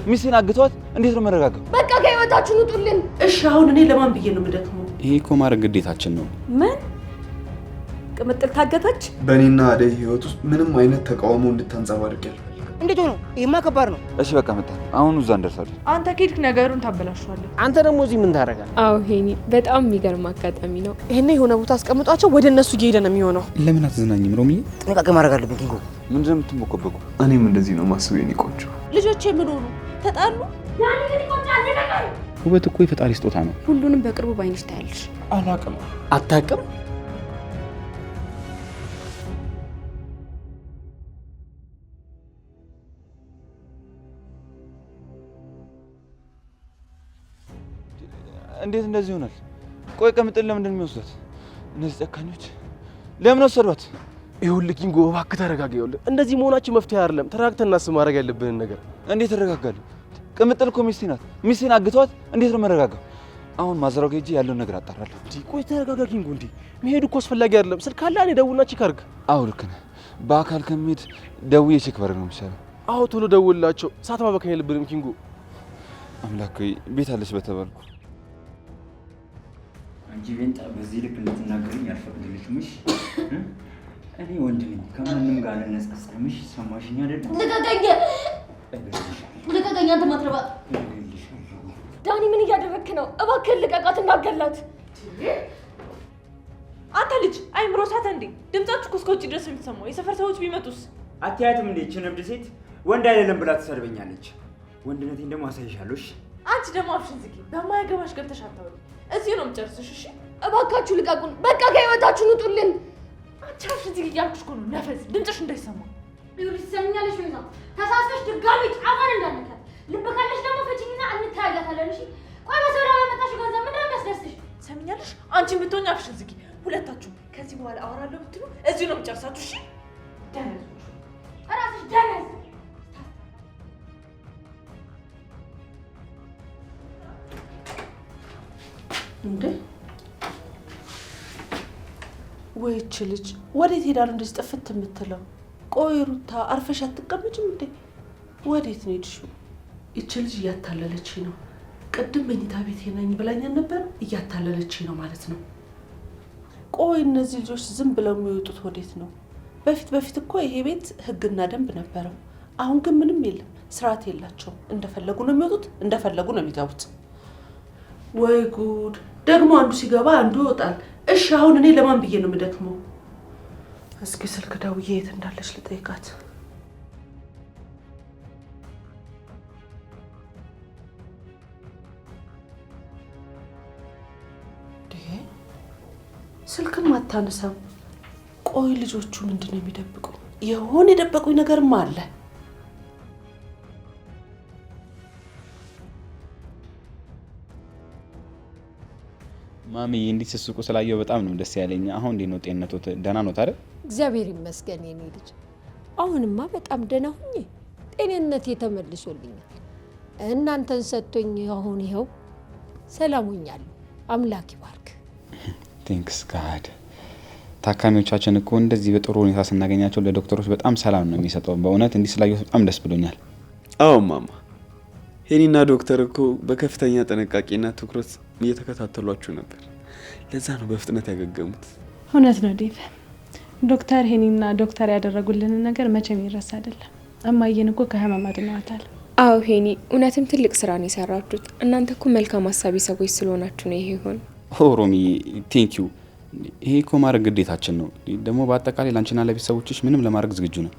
ሚስቴን አግቷት እንዴት ነው መረጋጋው? በቃ ከህይወታችን ውጡልን። እሺ አሁን እኔ ለማን ብዬ ነው የምደክመው? ይሄ እኮ ማድረግ ግዴታችን ነው። ምን ቅምጥል ታገተች? በእኔና አደይ ህይወት ውስጥ ምንም አይነት ተቃውሞ እንድታንጸባርቅ ያልፈልግ። እንዴት ሆኖ? ይሄማ ከባድ ነው። እሺ በቃ መጣ። አሁን እዛ እንደርሳለን። አንተ ከሄድክ ነገሩን ታበላሽዋለህ። አንተ ደግሞ እዚህ ምን ታደርጋለህ? አዎ ሄኒ፣ በጣም የሚገርም አጋጣሚ ነው። ይሄን የሆነ ቦታ አስቀምጧቸው ወደ እነሱ እየሄደ ነው የሚሆነው። ለምን አትዝናኝም ሮሚዬ? ጥንቃቄ ማድረግ አለብን ኪንጎ። ምንድን ነው የምትንቦቀበቁ? እኔም እንደዚህ ነው ማስበው። የኔ ቆንጆ ልጆቼ ምን ሆኑ? ተጣሉ? ውበት እኮ የፈጣሪ ስጦታ ነው። ሁሉንም በቅርቡ ባይንሽ ታያለሽ። አላቅም። አታውቅም? እንዴት እንደዚህ ይሆናል? ቆይ ቅምጥል ለምንድን ነው የሚወስዷት እነዚህ ጨካኞች? ለምን ወሰዷት? ይኸውልህ ኪንጎ እባክህ ተረጋጋ። ይኸውልህ እንደዚህ መሆናችን መፍትሄ አይደለም። ተረጋግተን እናስብ ማድረግ ያለብንን ነገር። እንዴት ተረጋጋለሁ? ቅምጥል እኮ ሚስቴ ናት። ሚስቴን አግቷት እንዴት ነው መረጋጋው? አሁን ማዘራው ሄጄ ያለውን ነገር አጣራለሁ። ቆይ ተረጋጋ ኪንጎ። እንዴ መሄዱ እኮ አስፈላጊ አይደለም። ስልክ አለ፣ እኔ ደውልና ቼክ አድርግ። አዎ ልክ ነህ። በአካል ከመሄድ ደውዬ ቼክ ባደርግ ነው የሚሻለው። አዎ ቶሎ ደውልላቸው። ሰዓት ማባከን የለብንም ኪንጎ። አምላክ ሆይ ቤት አለች በተባልኩ። አንቺ ቤንጣ በዚህ ልክ እንድትናገሩኝ አልፈቅድልሽም። እሺ እኔ ወንድ ነኝ፣ ከማንም ጋር አልነጻጸርም። እሺ ሰማሽኝ አይደል? ልቀቀኝ አንተ ማትረባ። ዳኒ ምን እያደረግክ ነው? እባክህን ልቀቃት፣ እናገላት። አንተ ልጅ አይምሮ ሳተ እንዴ? ድምጻችሁ እኮ እስከ ውጭ ድረስ የሚሰማው የሰፈር ሰዎች ቢመጡስ? አትያትም እንዴ? እቺ እብድ ሴት ወንድ አይደለም ብላ ትሰርበኛለች። ወንድነቴን ደግሞ አሳይሻለሁ። እሺ አንቺ ደግሞ አፍሽን ዝጊ። በማያገባሽ ገብተሽ አታውሪ። እዚህ ነው የምጨርስሽ። እሺ እባካችሁ ልቀቁን። በቃ ከህይወታችን ውጡልን። አንቺ አፍሽን ዝጊ እያልኩሽ እኮ ነው። ነፈስ ድምፅሽ እንዳይሰማ። ይኸውልሽ ትሰሚኛለሽ ወይ ነው? ተሳስበሽ ድጋሚ ጫፋን እንዳነካት። ልብ ካለሽ ደግሞ ፈቺኝና እንታያታለን። እሺ ቆይ በሰው ላይ ያመጣሽ ገንዘብ ምንድን ነው የሚያስደስትሽ? ትሰሚኛለሽ? አንቺን ብትሆኝ አፍሽን ዝጊ። ሁለታችሁ ከዚህ በኋላ አወራለሁ ብትሉ እዚህ ነው የምጨርሳችሁ። እሺ ደነዞች፣ እራስሽ ደነዝ። እንዴ ወይች ልጅ ወዴት ሄዳሉ እንደዚህ ጥፍት የምትለው? ቆይ ሩታ አርፈሽ አትቀመጭም እንዴ? ወዴት ነው ሄድሽው? ይች ልጅ እያታለለችኝ ነው። ቅድም መኝታ ቤት ነኝ ብላኛል ነበር። እያታለለችኝ ነው ማለት ነው። ቆይ እነዚህ ልጆች ዝም ብለው የሚወጡት ወዴት ነው? በፊት እኮ ይሄ ቤት ህግና ደንብ ነበረው። አሁን ግን ምንም የለም። ስርዓት የላቸውም። እንደፈለጉ ነው የሚወጡት፣ እንደፈለጉ ነው የሚገቡት። ወይ ጉድ! ደግሞ አንዱ ሲገባ አንዱ ይወጣል። እሺ አሁን እኔ ለማን ብዬ ነው የምደክመው? እስኪ ስልክ ደውዬ የት እንዳለች ልጠይቃት። ስልክም አታነሳም። ቆይ ልጆቹ ምንድን ነው የሚደብቁ? የሆነ የደበቁኝ ነገርማ አለ። ማሚ እንዴት ስስቁ ስላየው በጣም ነው ደስ ያለኝ። አሁን እንዴት ነው ጤንነቶት? ደህና ነው ታዲያ? እግዚአብሔር ይመስገን የኔ ልጅ። አሁንማ በጣም ደህና ሁኜ ጤንነቴ ተመልሶልኛል። እናንተን ሰጥቶኝ አሁን ይኸው ሰላም ሆኛለሁ። አምላክ ይባርክ። ቴንክስ ጋድ። ታካሚዎቻችን እኮ እንደዚህ በጥሩ ሁኔታ ስናገኛቸው ለዶክተሮች በጣም ሰላም ነው የሚሰጠው። በእውነት እንዲህ ስላየሁት በጣም ደስ ብሎኛል። አዎ ማማ፣ ሄኒና ዶክተር እኮ በከፍተኛ ጥንቃቄና ትኩረት እየተከታተሏችሁ ነበር። ለዛ ነው በፍጥነት ያገገሙት። እውነት ነው ዴቭ። ዶክተር ሄኒና ዶክተር ያደረጉልንን ነገር መቼም ይረሳ አይደለም። እማዬን እኮ ከህመም አድነዋታል። አዎ ሄኒ፣ እውነትም ትልቅ ስራ ነው የሰራችሁት። እናንተ እኮ መልካም ሀሳቢ ሰዎች ስለሆናችሁ ነው ይሄ ይሆን። ሮሚ ቴንክ ዩ። ይሄ እኮ ማድረግ ግዴታችን ነው። ደግሞ በአጠቃላይ ላንቺና ለቤተሰቦችሽ ምንም ለማድረግ ዝግጁ ነው።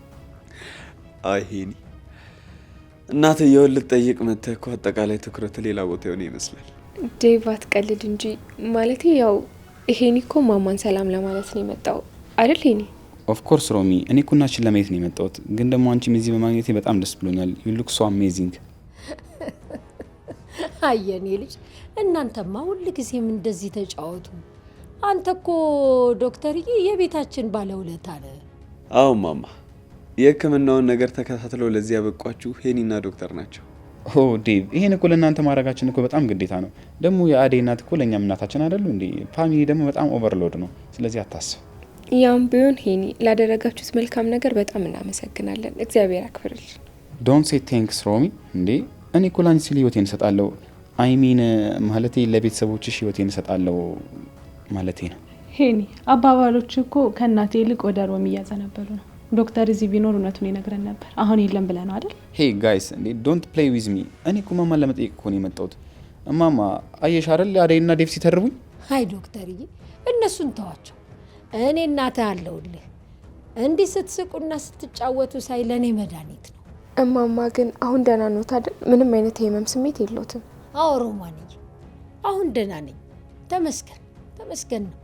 አይ ሄኒ፣ እናትየውን ልትጠይቅ መጥተህ እኮ አጠቃላይ ትኩረት ሌላ ቦታ የሆነ ይመስላል። ዴቭ አትቀልድ እንጂ። ማለቴ ያው ሄኒ እኮ ማማን ሰላም ለማለት ነው የመጣው አይደል ሄኒ? ኦፍ ኮርስ ሮሚ፣ እኔ እኮ እናትሽን ለማየት ነው የመጣሁት። ግን ደግሞ አንቺም እዚህ በማግኘቴ በጣም ደስ ብሎኛል። ዩ ሉክ ሶ አሜዚንግ። አየኔ ልጅ፣ እናንተማ ሁል ጊዜም እንደዚህ ተጫወቱ። አንተ እኮ ዶክተርዬ የቤታችን ባለውለታ ነህ። አዎ ማማ፣ የህክምናውን ነገር ተከታትለው ለዚህ ያበቋችሁ ሄኒና ዶክተር ናቸው። ኦ ዴቭ፣ ይሄን እኮ ለእናንተ ማድረጋችን እኮ በጣም ግዴታ ነው። ደግሞ የአደይ እናት እኮ ለእኛም እናታችን አይደሉ እንዴ? ፋሚሊ ደግሞ በጣም ኦቨርሎድ ነው። ስለዚህ አታስብ። ያም ቢሆን ሄኒ ላደረጋችሁት መልካም ነገር በጣም እናመሰግናለን። እግዚአብሔር ያክብርልን። ዶንት ሴ ቴንክስ ሮሚ። እንዴ እኔ እኮ ላንቺ ስል ህይወቴን እሰጣለሁ። አይሚን ማለቴ ለቤተሰቦችሽ ህይወቴን እሰጣለሁ ማለቴ ነው። ሄኒ አባባሎች እኮ ከእናቴ ይልቅ ወደ ሮሚ እያዘነበሉ ነው። ዶክተር እዚህ ቢኖር እውነቱን ይነግረን ነበር። አሁን የለም ብለህ ነው አይደል? ሄይ ጋይስ እንዴ ዶንት ፕሌይ ዊዝ ሚ። እኔ እኮ ማማን ለመጠየቅ እኮ ነው የመጣሁት። እማማ አየሽ አይደል አደይና ዴቭ ሲተርቡኝ። አይ ዶክተርዬ እነሱን ተዋቸው። እኔ እናትህ አለሁልህ። እንዲህ ስትስቁና ስትጫወቱ ሳይ ለእኔ መድኃኒት ነው። እማማ ግን አሁን ደህና ኖት አይደል? ምንም አይነት የህመም ስሜት የለዎትም? አዎ ሮማንዬ አሁን ደህና ነኝ። ተመስገን ተመስገን ነው።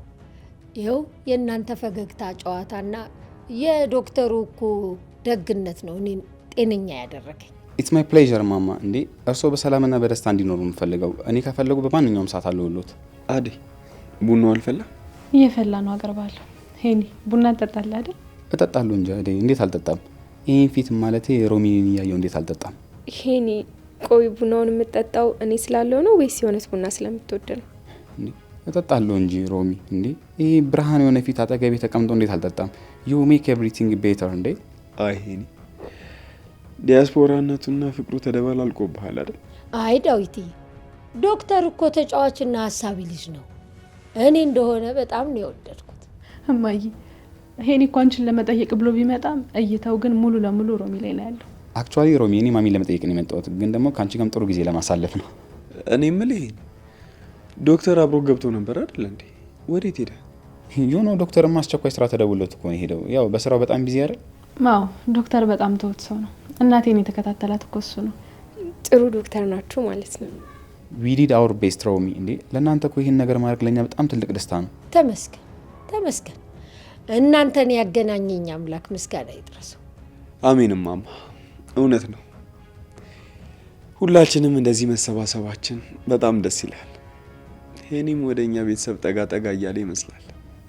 ይኸው የእናንተ ፈገግታ ጨዋታና የዶክተሩ እኮ ደግነት ነው እኔን ጤነኛ ያደረገኝ። ኢትስ ማይ ፕሌዠር ማማ። እንዴ እርስዎ በሰላምና በደስታ እንዲኖሩ የምፈልገው። እኔ ከፈለጉ በማንኛውም ሰዓት አለሁልዎት። አደይ ቡናው አልፈላ? እየፈላ ነው፣ አቀርባለሁ። ሄኒ ቡና እንጠጣለን አይደል? እጠጣለሁ እንጂ አደይ እንዴት አልጠጣም? ይህን ፊት ማለቴ ሮሚን እያየው እንዴት አልጠጣም? ሄኒ ቆይ ቡናውን የምጠጣው እኔ ስላለው ነው ወይስ የሆነት ቡና ስለምትወድ ነው? እጠጣለሁ እንጂ ሮሚ። እንዴ ይህ ብርሃን የሆነ ፊት አጠገቤ ተቀምጦ እንዴት አልጠጣም? ዩ ሜክ ኤቭሪቲንግ ቤተር። እንዴ አይ ሄኒ ዲያስፖራነቱና ፍቅሩ ተደባላልቆብሃል አይደል? አይ ዳዊትዬ ዶክተር እኮ ተጫዋችና ሀሳቢ ልጅ ነው። እኔ እንደሆነ በጣም ነው የወደድኩት። እማዬ ሄኒ እኮ አንቺን ለመጠየቅ ብሎ ቢመጣም እይታው ግን ሙሉ ለሙሉ ሮሚ ላይ ነው ያለው። አክቹዋሊ ሮሚ እኔ ማሚን ለመጠየቅ ነው የመጣሁት፣ ግን ደግሞ ከአንቺ ጋርም ጥሩ ጊዜ ለማሳለፍ ነው። እኔ የምልህ ዶክተር አብሮ ገብቶ ነበር አይደል እንዴ? ወዴት ሄደ? የሆነ ዶክተርማ አስቸኳይ ስራ ተደውሎት እኮ ነው ሄደው። ያው በስራው በጣም ቢዚ አይደል? አዎ ዶክተር በጣም ትሁት ሰው ነው። እናቴን የተከታተላት እኮ እሱ ነው። ጥሩ ዶክተር ናችሁ ማለት ነው። ዊ ዲድ አወር ቤስት ሮሚ። እንዴ ለእናንተ እኮ ይህን ነገር ማድረግ ለእኛ በጣም ትልቅ ደስታ ነው። ተመስገን ተመስገን። እናንተን ያገናኘኝ አምላክ ምስጋና ይድረሰው። አሜን ማማ። እውነት ነው። ሁላችንም እንደዚህ መሰባሰባችን በጣም ደስ ይላል። ሄኒም ወደ እኛ ቤተሰብ ጠጋ ጠጋ እያለ ይመስላል።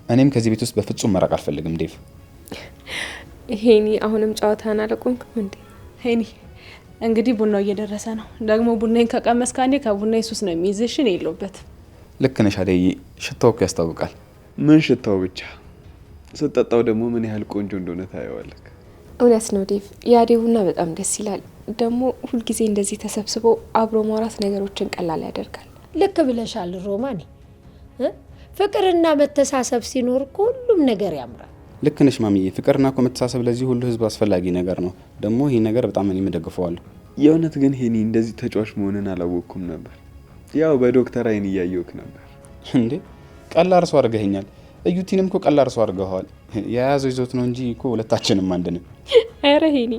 እኔም ከዚህ ቤት ውስጥ በፍጹም መራቅ አልፈልግም ዴቭ። ሄኒ አሁንም ጨዋታን አላቆምክም እንዴ? ሄኒ እንግዲህ ቡናው እየደረሰ ነው። ደግሞ ቡናዬን ከቀመስክ አንዴ ከቡናዬ ሱስ ነው የሚይዝሽን የለውበት። ልክ ነሽ አደይ፣ ሽታው እኮ ያስታውቃል። ምን ሽታው ብቻ፣ ስትጠጣው ደግሞ ምን ያህል ቆንጆ እንደሆነ ታየዋለህ። እውነት ነው ዴቭ፣ የአዴ ቡና በጣም ደስ ይላል። ደግሞ ሁልጊዜ እንደዚህ ተሰብስቦ አብሮ ማውራት ነገሮችን ቀላል ያደርጋል። ልክ ብለሻል ሮማኔ። ፍቅርና መተሳሰብ ሲኖር ሁሉም ነገር ያምራል። ልክ ነሽ ማሚዬ። ፍቅርና እኮ መተሳሰብ ለዚህ ሁሉ ህዝብ አስፈላጊ ነገር ነው። ደግሞ ይህ ነገር በጣም እኔም እደግፈዋለሁ። የእውነት ግን ሄኒ እንደዚህ ተጫዋች መሆንን አላወቅኩም ነበር። ያው በዶክተር አይን እያየውክ ነበር። እንዴ ቀላል ሰው አድርገኸኛል። እዩቲንም እኮ ቀላል ሰው አድርገኸዋል። የያዘው ይዞት ነው እንጂ እኮ ሁለታችንም አንድ ነን። ኧረ ሄኒ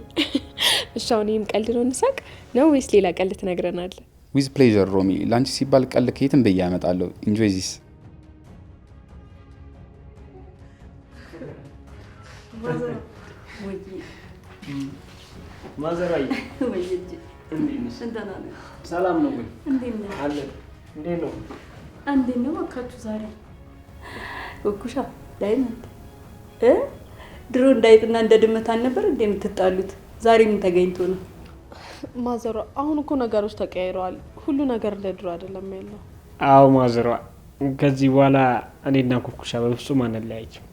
እሺ፣ አሁን ይህም ቀልድ ነው እንሳቅ ነው ወይስ ሌላ ቀልድ ትነግረናለህ? ዊዝ ፕሌዠር ሮሚ። ላንቺ ሲባል ቀልድ ከየትም ብዬ ያመጣለሁ። ኢንጆይ ዚስ። ማዘራይ ሰላም ነው ወይ? አለ እንዴት ነው? እንዴት ነው አካችሁ? ዛሬ ወኩሻ ዳይመንድ ድሮ እንዳይጥና እንደ ድመት አልነበር እንዴ የምትጣሉት? ዛሬ ምን ተገኝቶ ነው? ማዘሯ አሁን እኮ ነገሮች ተቀያይረዋል። ሁሉ ነገር እንደ ድሮ አይደለም ያለው። አዎ ማዘሯ፣ ከዚህ በኋላ እኔና ኩኩሻ በፍጹም አንለያይም።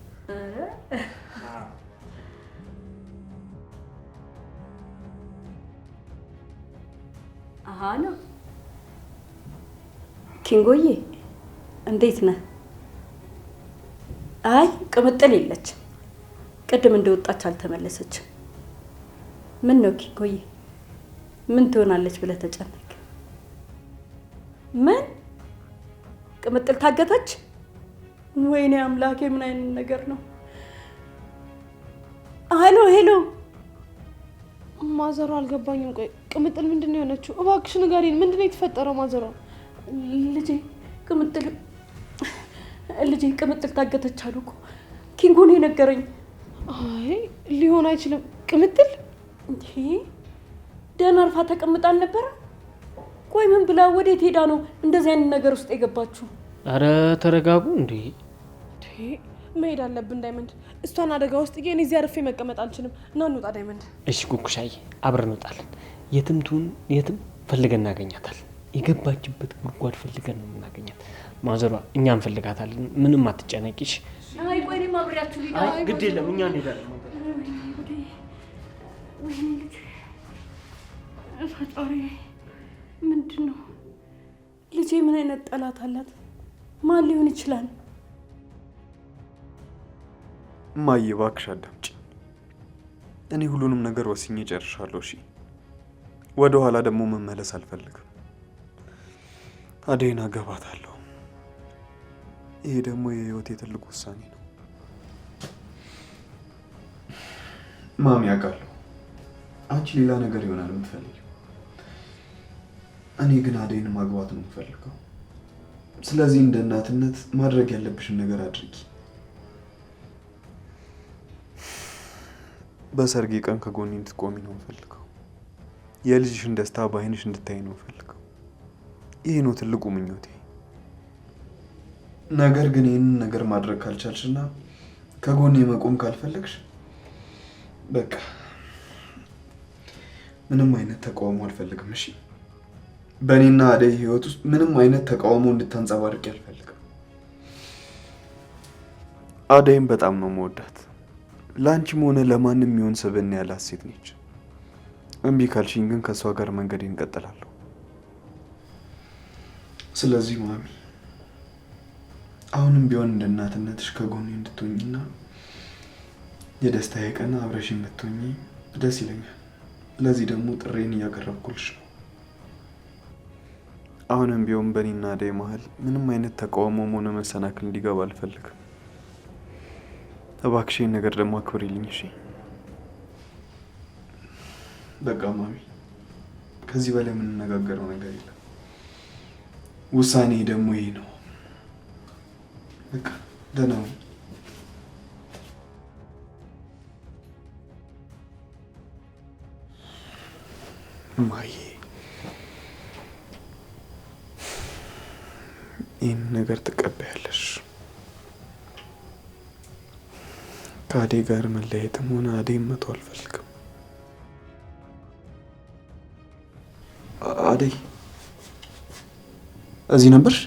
አሃ ነው። ኪንጎዬ እንዴት ነህ? አይ ቅምጥል የለች። ቅድም እንደወጣች አልተመለሰችም። ምን ነው ኪንጎዬ? ምን ትሆናለች ብለህ ተጨነቅ? ምን ቅምጥል ታገተች? ወይኔ አምላኬ፣ ምን አይነት ነገር ነው? ሄሎ ሄሎ ማዘሯ አልገባኝም። ቆይ ቅምጥል ምንድን ነው የሆነችው? እባክሽ ንገሪኝ፣ ምንድን ነው የተፈጠረው? ማዘሯ ልጄ ቅምጥል ታገተች አሉ እኮ ኪንጎ ነው የነገረኝ። አይ ሊሆን አይችልም። ቅምጥል እንዴ ደህና አርፋ ተቀምጣ አልነበረ? ቆይ ምን ብላ ወዴት ሄዳ ነው እንደዚህ አይነት ነገር ውስጥ የገባችሁ? አረ ተረጋጉ እንዴ። መሄድ አለብን ዳይመንድ። እሷን አደጋ ውስጥ እኔ እዚህ አርፌ መቀመጥ አልችልም። እና እንውጣ ዳይመንድ። እሺ ኩኩሻዬ፣ አብረን እንወጣለን። የትም ትሁን የትም ፈልገን እናገኛታል። የገባችበት ጉድጓድ ፈልገን ነው የምናገኛት። ማዘሯ እኛ እንፈልጋታለን። ምንም አትጨነቂሽ። አይ ቆይ እኔም አብሬያችሁ ግድ የለም እኛ እንሄዳለን። ፈጣሪ ምንድን ነው? ልጄ ምን አይነት ጠላት አላት? ማን ሊሆን ይችላል? እማዬ እባክሽ አዳምጪ። እኔ ሁሉንም ነገር ወስኜ ጨርሻለሁ። እሺ፣ ወደ ኋላ ደግሞ መመለስ አልፈልግም። አደይን አገባታለሁ። ይሄ ደግሞ የህይወቴ ትልቅ ውሳኔ ነው። ማሚ አውቃለሁ አንቺ ሌላ ነገር ይሆናል የምትፈልጊው፣ እኔ ግን አደይን ማግባት ነው የምፈልገው። ስለዚህ እንደ እናትነት ማድረግ ያለብሽን ነገር አድርጊ። በሰርጌ ቀን ከጎኔ እንድትቆሚ ነው የምፈልገው። የልጅሽን ደስታ በዓይንሽ እንድታይ ነው የምፈልገው። ይህ ነው ትልቁ ምኞቴ። ነገር ግን ይህንን ነገር ማድረግ ካልቻልሽና ከጎኔ መቆም ካልፈለግሽ በቃ ምንም አይነት ተቃውሞ አልፈልግም። እሺ፣ በእኔና አደይ ህይወት ውስጥ ምንም አይነት ተቃውሞ እንድታንጸባርቅ አልፈልግም። አደይም በጣም ነው መወዳት። ለአንቺም ሆነ ለማንም የሚሆን ስብዕና ያላት ሴት ነች። እምቢ ካልሽኝ ግን ከእሷ ጋር መንገዴን እንቀጥላለሁ። ስለዚህ ማሚ አሁንም ቢሆን እንደ እናትነትሽ ከጎኔ እንድትሆኝና የደስታዬ ቀን አብረሽኝ ብትሆኚ ደስ ይለኛል። ለዚህ ደግሞ ጥሬን እያቀረብኩልሽ ነው። አሁንም ቢሆን በእኔና አደይ መሀል ምንም አይነት ተቃውሞም ሆነ መሰናክል እንዲገባ አልፈልግም። እባክሽን ነገር ደግሞ አክብሪልኝ። እሺ በቃ ማሚ፣ ከዚህ በላይ የምንነጋገረው ነገር የለም። ውሳኔ ደግሞ ይሄ ነው። በቃ ደህና ሁኚ። እማዬ ይህን ነገር ትቀበያለሽ። ከአደይ ጋር መለየትም ሆነ አደይን መተው አልፈልግም። አደይ እዚህ ነበርሽ?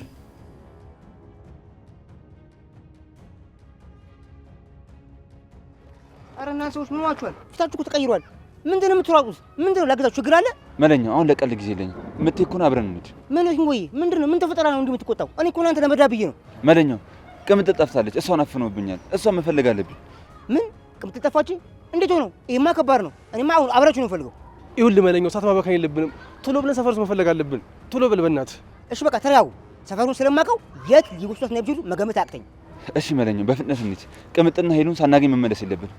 ኧረ እናንተ ሰዎች ምን ሆናችኋል? ፊታችሁ እኮ ተቀይሯል። ምንድን ነው የምትሯጡት? ምንድን ነው ላግዛችሁ? ችግር አለ? መለኛው አሁን ለቀልድ ጊዜ የለኝም። የምትሄድ ከሆነ አብረን እንሂድ። ምን ወይ ምንድን ነው? ምን ተፈጠራ ነው እንዲህ የምትቆጣው? እኔ እኮ እናንተ ለመዳ ብዬ ነው። መለኛው ቅምጥል ጠፍታለች። እሷን አፍነውብኛል። እሷን መፈለግ አለብኝ። ምን ቅምጥል ጠፋች? እንዴት ሆኖ? ይሄማ ከባድ ነው። እኔማ አሁን አብራችሁ ነው የምፈልገው። ይኸውልህ መለኛው፣ ሰዓት ማባከን የለብንም። ቶሎ ብለን ሰፈር ውስጥ መፈለግ አለብን። ቶሎ በል በእናትህ። እሺ በቃ ተረጋጉ። ሰፈሩን ስለማውቀው የት ሊወስዷት ነው የሚችሉ መገመት አያቅተኝ። እሺ መለኛው፣ በፍጥነት እንሂድ። ቅምጥልና ሄሉን ሳናገኝ መመለስ የለብን።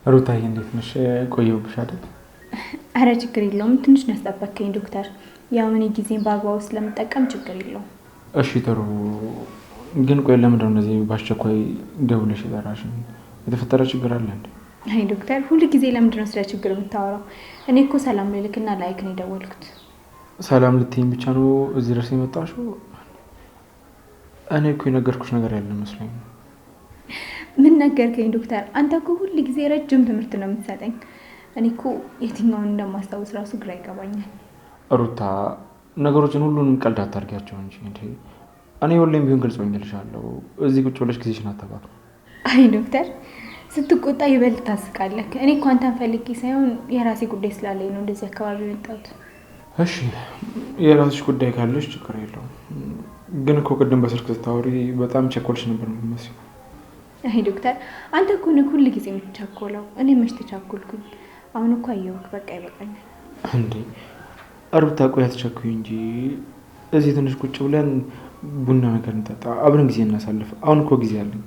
ሩታዬ እንዴት ነሽ? ቆየሁብሽ አይደል? አረ ችግር የለውም። ትንሽ ነው ያስጠበቅከኝ ዶክተር። ያው እኔ ጊዜን በአግባቡ ስለምጠቀም ችግር የለውም። እሺ ጥሩ። ግን ቆይ ለምንድን ነው እንደዚህ በአስቸኳይ ደውለሽ የጠራሽኝ? የተፈጠረ ችግር አለ እንዴ? አይ ዶክተር፣ ሁሉ ጊዜ ለምንድን ነው ስለ ችግር የምታወራው? እኔ እኮ ሰላም ልልክና ላይክ ነው የደወልኩት። ሰላም ልትይኝ ብቻ ነው እዚህ ድረስ የመጣሽው? እኔ እኮ የነገርኩሽ ነገር ያለ መስሎኝ። ምን ነገርከኝ ዶክተር? አንተ እኮ ሁሉ ጊዜ ረጅም ትምህርት ነው የምትሰጠኝ። እኔ እኮ የትኛውን እንደማስታውስ ራሱ ግራ ይገባኛል። ሩታ፣ ነገሮችን ሁሉንም ቀልድ አታርጊያቸው እንጂ እንዴ። እኔ ሁሌም ቢሆን ግልጽ ሆኜልሻለሁ። እዚህ ቁጭ ብለሽ ጊዜሽን አታባክኚ። አይ ዶክተር፣ ስትቆጣ ይበልጥ ታስቃለህ። እኔ እኮ አንተን ፈልጌ ሳይሆን የራሴ ጉዳይ ስላለኝ ነው እንደዚህ አካባቢ የመጣሁት። እሺ የራስሽ ጉዳይ ካለሽ ችግር የለውም። ግን እኮ ቅድም በስልክ ስታወሪ በጣም ቸኮልሽ ነበር የምትመስለው። አይ ዶክተር፣ አንተ እኮ ነው ሁሉ ጊዜ የምትቻኮለው። እኔ መች ተቻኮልኩኝ? አሁን እኮ አየሁህ። በቃ ይበቃኛል። እንዴ ሩታ፣ ቆይ አትቸኩይ እንጂ እዚህ ትንሽ ቁጭ ብለን ቡና ነገር እንጠጣ፣ አብረን ጊዜ እናሳልፍ። አሁን እኮ ጊዜ አለኝ።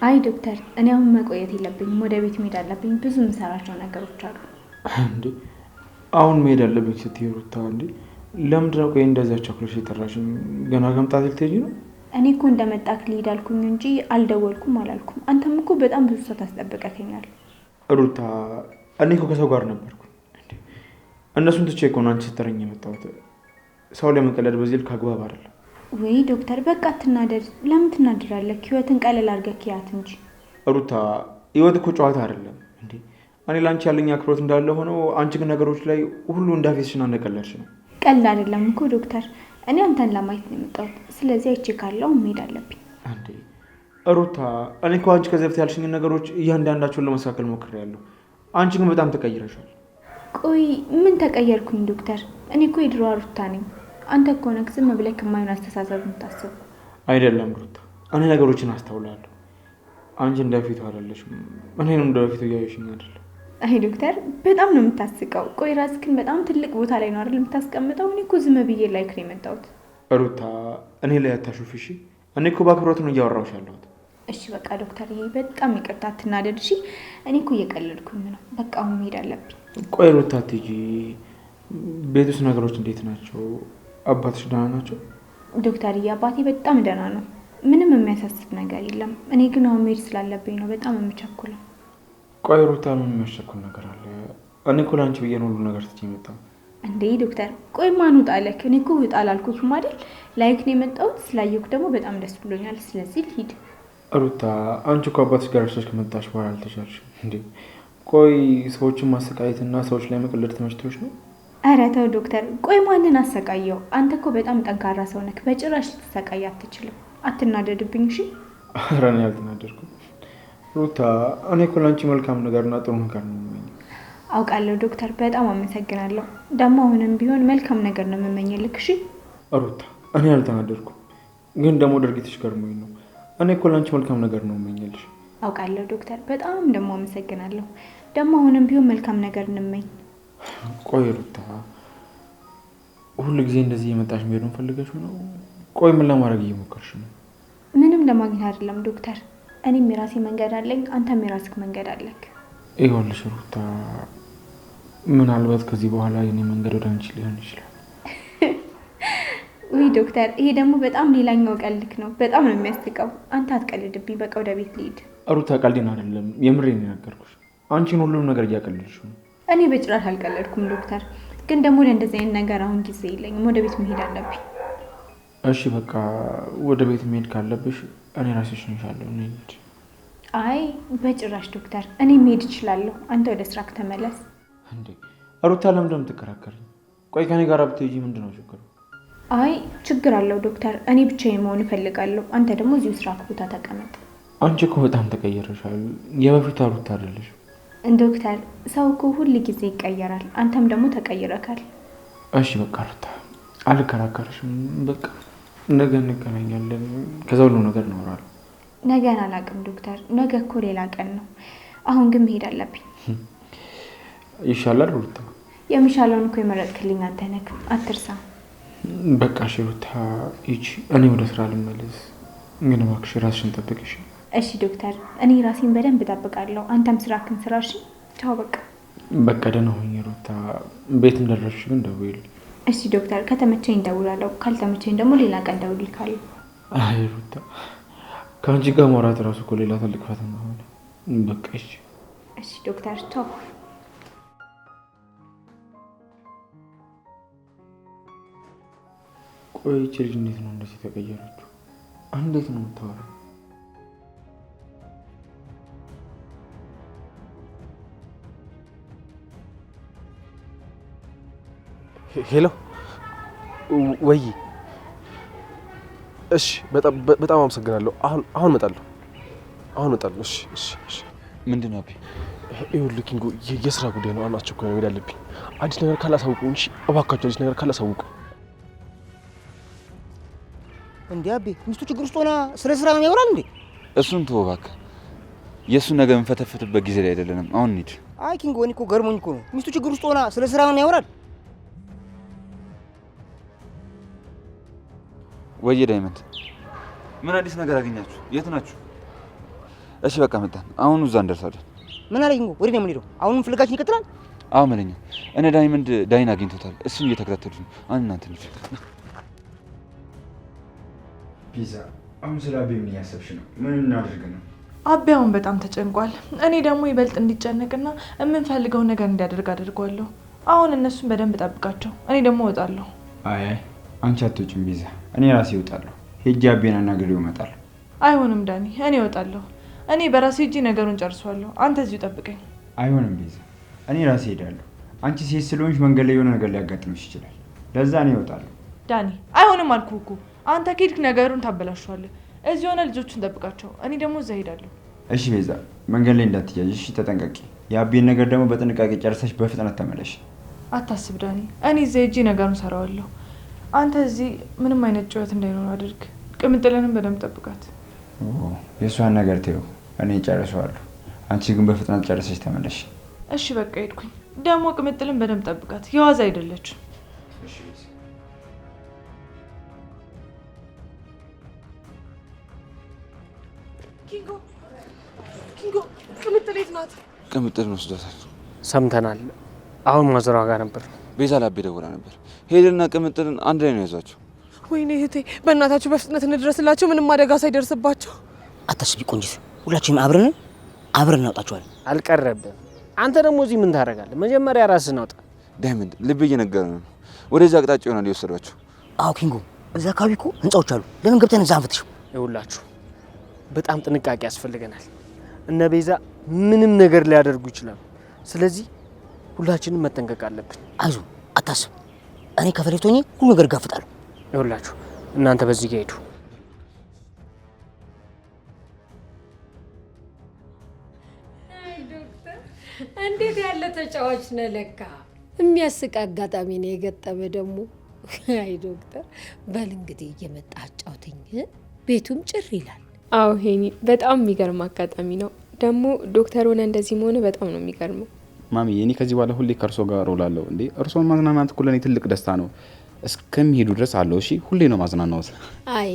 አይ ዶክተር፣ እኔ አሁን መቆየት የለብኝም። ወደ ቤት መሄድ አለብኝ። ብዙ የምሰራቸው ነገሮች አሉ። እንዴ አሁን መሄድ አለብኝ ስትይ ሩታ፣ እንዴ ለምንድን ነው ቆይ እንደዚያ ቸኩለሽ የጠራሽኝ? ገና ከመምጣት ልትሄጂ ነው? እኔ እኮ እንደመጣክ ልሂድ አልኩኝ እንጂ አልደወልኩም አላልኩም። አንተም እኮ በጣም ብዙ ሰዓት አስጠብቀኸኛል። ሩታ፣ እኔ እኮ ከሰው ጋር ነበርኩ። እነሱን ትቼ እኮ ነው አንቺ ስትጠረኝ የመጣሁት። ሰው ለመቀለድ በዚህ ልክ አግባብ አይደለም። ወይ ዶክተር፣ በቃ አትናደድ። ለምን ትናደዳለህ? ህይወትን ቀለል አድርገህ ክያት እንጂ። ሩታ፣ ህይወት እኮ ጨዋታ አይደለም እንዴ። እኔ ለአንቺ ያለኝ አክብሮት እንዳለ ሆነው አንቺ ግን ነገሮች ላይ ሁሉ እንዳፌስሽና እንደቀለድሽ ነው። ቀልድ አይደለም እኮ ዶክተር። እኔ አንተን ለማየት ነው የመጣሁት። ስለዚህ አይቼ ካለው መሄድ አለብኝ። አንዴ ሩታ፣ እኔ እኮ አንቺ ከዚህ በፊት ያልሽኝ ነገሮች እያንዳንዳቸውን ለማስተካከል ሞክሬያለሁ። አንቺ ግን በጣም ተቀይረሻል። ቆይ ምን ተቀየርኩኝ ዶክተር? እኔ እኮ የድሮ ሩታ ነኝ። አንተ እኮ ነህ ዝም ብለህ ከማይሆን አስተሳሰብ የምታስብ። አይደለም ሩታ፣ እኔ ነገሮችን አስተውላለሁ። አንቺ እንደፊቱ አይደለሽም። እኔንም እንደፊቱ እያየሽኝ አይደለም። አይ ዶክተር፣ በጣም ነው የምታስቀው። ቆይ ራስህን በጣም ትልቅ ቦታ ላይ ነው አይደል የምታስቀምጠው? እኔ እኮ ዝም ብዬ ላይክ ነው የመጣሁት። ሩታ፣ እኔ ላይ አታሹፍ እሺ? እኔ እኮ በአክብሮት ነው እያወራሁሽ ያለሁት። እሺ በቃ ዶክተር፣ ይሄ በጣም ይቅርታ፣ አትናደድ እሺ? እኔ እኮ እየቀለድኩኝ ነው። በቃ አሁን መሄድ አለብኝ። ቆይ ሩታ አትሂጂ። ቤት ውስጥ ነገሮች እንዴት ናቸው? አባትሽ ደህና ናቸው? ዶክተርዬ፣ አባቴ በጣም ደህና ነው። ምንም የሚያሳስብ ነገር የለም። እኔ ግን አሁን መሄድ ስላለብኝ ነው በጣም የምቸኩለው። ቆይ ሩታ፣ ምን የሚያስቸኩል ነገር አለ? እኔ እኮ ለአንቺ ብዬ ነው ሁሉ ነገር ትቼ የመጣሁት። እንዴ ዶክተር፣ ቆይ ማን ውጣ አለክ? እኔ እኮ ውጣ አላልኩህም አይደል? ላይክ ነው የመጣሁት። ስላየሁህ ደግሞ በጣም ደስ ብሎኛል። ስለዚህ ልሂድ። ሩታ፣ አንቺ እኮ አባትሽ ጋር ደርሰሽ ከመጣሽ በኋላ አልተሻልሽም እንዴ? ቆይ ሰዎችን ማሰቃየትና ሰዎች ላይ መቀለድ ተመችቶሽ ነው? ኧረ ተው ዶክተር። ቆይ ማንን አሰቃየው? አንተ እኮ በጣም ጠንካራ ሰው ነህ። በጭራሽ ልትሰቃይ አትችልም። አትናደድብኝ እሺ? ኧረ እኔ አልተናደድኩም ሩታ። እኔ እኮ ለአንቺ መልካም ነገርና ጥሩ ነገር ነው የምመኘው። አውቃለሁ ዶክተር፣ በጣም አመሰግናለሁ። ደግሞ አሁንም ቢሆን መልካም ነገር ነው የምመኝልክ እሺ? ሩታ፣ እኔ አልተናደድኩም፣ ግን ደግሞ ድርጊትሽ ገርሞኝ ነው። እኔ እኮ ለአንቺ መልካም ነገር ነው የምመኝልሽ። አውቃለሁ ዶክተር፣ በጣም ደግሞ አመሰግናለሁ። ደግሞ አሁንም ቢሆን መልካም ነገር እንመኝ። ቆይ ሩታ፣ ሁሉ ጊዜ እንደዚህ የመጣሽ መሄዱን ፈልገሽው ነው? ቆይ ምን ለማድረግ እየሞከርሽ ነው? ምንም ለማግኘት አይደለም ዶክተር። እኔም የራሴ መንገድ አለኝ፣ አንተም የራስህ መንገድ አለክ። ይኸውልሽ ሩታ፣ ምናልባት ከዚህ በኋላ የኔ መንገድ ወደ አንቺ ሊሆን ይችላል። ውይ ዶክተር፣ ይሄ ደግሞ በጣም ሌላኛው ቀልድክ ነው። በጣም ነው የሚያስቀው። አንተ አትቀልድብኝ። በቃ ወደ ቤት ልሂድ። ሩታ፣ ቀልዴን አይደለም የምሬን የነገርኩሽ። አንቺን ሁሉም ነገር እያቀለድሽ ነው። እኔ በጭራሽ አልቀለድኩም ዶክተር። ግን ደግሞ ለእንደዚህ አይነት ነገር አሁን ጊዜ የለኝም። ወደ ቤት መሄድ አለብኝ። እሺ በቃ ወደ ቤት መሄድ ካለብሽ እኔ ራሴ እሸኝሻለሁ። እንሂድ። አይ በጭራሽ ዶክተር፣ እኔ መሄድ እችላለሁ። አንተ ወደ ስራክ ተመለስ። እንዴ ሩታ፣ ለምንድን ነው የምትከራከሪኝ? ቆይ ከኔ ጋር ብትሄጂ ምንድን ነው ችግሩ? አይ ችግር አለው ዶክተር። እኔ ብቻዬን መሆን እፈልጋለሁ። አንተ ደግሞ እዚሁ ስራክ ቦታ ተቀመጥ። አንቺ እኮ በጣም ተቀየረሻል። የበፊቷ ሩታ አይደለሽ። ዶክተር፣ ሰው እኮ ሁል ጊዜ ይቀየራል። አንተም ደግሞ ተቀይረካል። እሺ በቃ ሩታ፣ አልከራከርሽም። በቃ ነገ እንገናኛለን። ከዛ ሁሉ ነገር እናወራለን። ነገን አላውቅም ዶክተር። ነገ እኮ ሌላ ቀን ነው። አሁን ግን መሄድ አለብኝ። ይሻላል ሩታ። የሚሻለውን እኮ የመረጥክልኝ አንተ ነህ፣ አትርሳ። በቃ እሺ ሩታ ሂጂ፣ እኔ ወደ ስራ ልመለስ። ግን እባክሽ ራስሽን ጠብቅሽ። እሺ ዶክተር፣ እኔ ራሴን በደንብ እጠብቃለሁ። አንተም ስራክን ስራ እሺ? ቻው በቃ። በቃ ደህና ሁኚ ሩታ። ቤት እንደደረስሽ ግን ደውይልኝ። እሺ ዶክተር፣ ከተመቸኝ እደውላለሁ። ካልተመቸኝ ደግሞ ሌላ ቀን እደውልልሃለሁ። አይ ሩታ፣ ከአንቺ ጋር ማውራት እራሱ እኮ ሌላ ትልቅ ፈተና ሆነ። በቃ እሺ። እሺ ዶክተር ቻው። ቆይ ይቺ ልጅ እንዴት ነው እንደዚህ ተቀየረችው? እንዴት ነው የምታወራው? ሄሎ፣ ወይ እሺ፣ በጣም አመሰግናለሁ። አሁን እመጣለሁ። እሺ እሺ እሺ። ምንድን ነው አቤ? ይኸውልህ ኪንጎ፣ የስራ ጉዳይ ነው። አሁን አስቸኳይ ነው፣ መሄድ አለብኝ። አዲስ ነገር ካላሳውቁኝ፣ እሺ እባካችሁ፣ አዲስ ነገር ካላሳውቁ። እንዴ አቤ፣ ሚስቱ ችግር ውስጥ ሆና ስለ ስራ ነው ያወራል እንዴ? እሱን ተወው እባክህ። የእሱን ነገር የምንፈተፍትበት ጊዜ ላይ አይደለንም። አሁን እንሂድ። አይ ኪንጎ፣ እኔ እኮ ገርሞኝ እኮ ነው። ሚስቱ ችግር ውስጥ ሆና ስለ ስራ ነው ያወራል? ወየ ዳይመንድ፣ ምን አዲስ ነገር አገኛችሁ? የት ናችሁ? እሺ በቃ መጣን። አሁን እዛ እንደርሳለን። ምን አለ ኪንጎ? ወዴት ነው የምንሄደው? አሁንም ፍለጋችን ይቀጥላል? አዎ መለኛ፣ እኔ ዳይመንድ ዳይን አግኝቶታል። እሱን እየተከታተሉት ነው። አሁን እናንተ እንሂድ። ፒዛ፣ አሁን ስለ አቤ ምን እያሰብሽ ነው? ምን እናድርግ ነው? አቤ አሁን በጣም ተጨንቋል። እኔ ደግሞ ይበልጥ እንዲጨነቅና የምንፈልገውን ነገር እንዲያደርግ አድርጓለሁ። አሁን እነሱን በደንብ ጠብቃቸው፣ እኔ ደግሞ እወጣለሁ። አይ አንቺ አትወጪም ፒዛ፣ እኔ ራሴ እወጣለሁ። ሄጄ አቤን አናግሬው እመጣለሁ። አይሆንም ዳኒ፣ እኔ እወጣለሁ። እኔ በራሴ እጅ ነገሩን ጨርሷለሁ። አንተ እዚሁ ጠብቀኝ። አይሆንም ፒዛ፣ እኔ ራሴ ሄዳለሁ። አንቺ ሴት ስለሆንሽ መንገድ ላይ የሆነ ነገር ሊያጋጥምሽ ይችላል። ለዛ እኔ እወጣለሁ። ዳኒ፣ አይሆንም አልኩህ እኮ። አንተ ከሄድክ ነገሩን ታበላሸዋለህ። እዚህ ሆነ ልጆቹን ጠብቃቸው፣ እኔ ደግሞ እዛ ሄዳለሁ። እሺ ቤዛ፣ መንገድ ላይ እንዳትያዥ እሺ? ተጠንቀቂ። የአቤን ነገር ደግሞ በጥንቃቄ ጨርሰሽ በፍጥነት ተመለሽ። አታስብ ዳኒ፣ እኔ እዛ ሄጄ ነገሩን ሰራዋለሁ። አንተ እዚህ ምንም አይነት ጩኸት እንዳይኖር አድርግ። ቅምጥልንም በደንብ ጠብቃት። የእሷን ነገር ተይው፣ እኔ ጨርሰዋለሁ። አንቺ ግን በፍጥነት ጨርሰሽ ተመለሽ። እሺ በቃ ሄድኩኝ። ደግሞ ቅምጥልን በደንብ ጠብቃት፣ የዋዛ አይደለችም። ኪንጎ ቅምጥል የት ናት? ቅምጥልን ወስዷታል። ሰምተናል። አሁን ማዘሯ ጋር ነበር። ቤዛ ላቤ ደውላ ነበር። ሄደና ቅምጥልን አንድ ላይ ነው ያዟቸው። ወይኔ እህቴ፣ በእናታችሁ በፍጥነት እንድረስላቸው፣ ምንም አደጋ ሳይደርስባቸው። አታስቢ ቆንጂት፣ ሁላችንም አብረን እናውጣቸዋለን። አልቀረብም። አንተ ደግሞ እዚህ ምን ታደርጋለህ? መጀመሪያ ራስህን አውጣ። ዳይመንድ፣ ልብ እየነገረ ነው። ወደዛ አቅጣጫ ይሆናል የወሰዷቸው። አዎ ኪንጎ፣ እዛ አካባቢ እኮ ህንጻዎች አሉ። ለምን ገብተን እዛ አንፈትሽ? ይኸውላችሁ በጣም ጥንቃቄ ያስፈልገናል። እነ ቤዛ ምንም ነገር ሊያደርጉ ይችላሉ። ስለዚህ ሁላችንም መጠንቀቅ አለብን። አይዞ፣ አታስብ። እኔ ከፈለግት ሆኜ ሁሉ ነገር ጋፍጣለሁ። ይኸውላችሁ እናንተ በዚህ ጋር ሄዱ። እንዴት ያለ ተጫዋች ነህ! ለካ የሚያስቅ አጋጣሚ ነው የገጠመ ደግሞ። አይ ዶክተር፣ በል እንግዲህ እየመጣ አጫውተኝ። ቤቱም ጭር ይላል። አዎ ሄኒ፣ በጣም የሚገርም አጋጣሚ ነው። ደግሞ ዶክተር ሆነ እንደዚህ መሆኑ በጣም ነው የሚገርመው። ማሚ፣ እኔ ከዚህ በኋላ ሁሌ ከእርሶ ጋር እውላለሁ። እንዴ እርሶን ማዝናናት እኮ ለእኔ ትልቅ ደስታ ነው። እስከሚሄዱ ድረስ አለው። እሺ፣ ሁሌ ነው ማዝናናዎት። አይ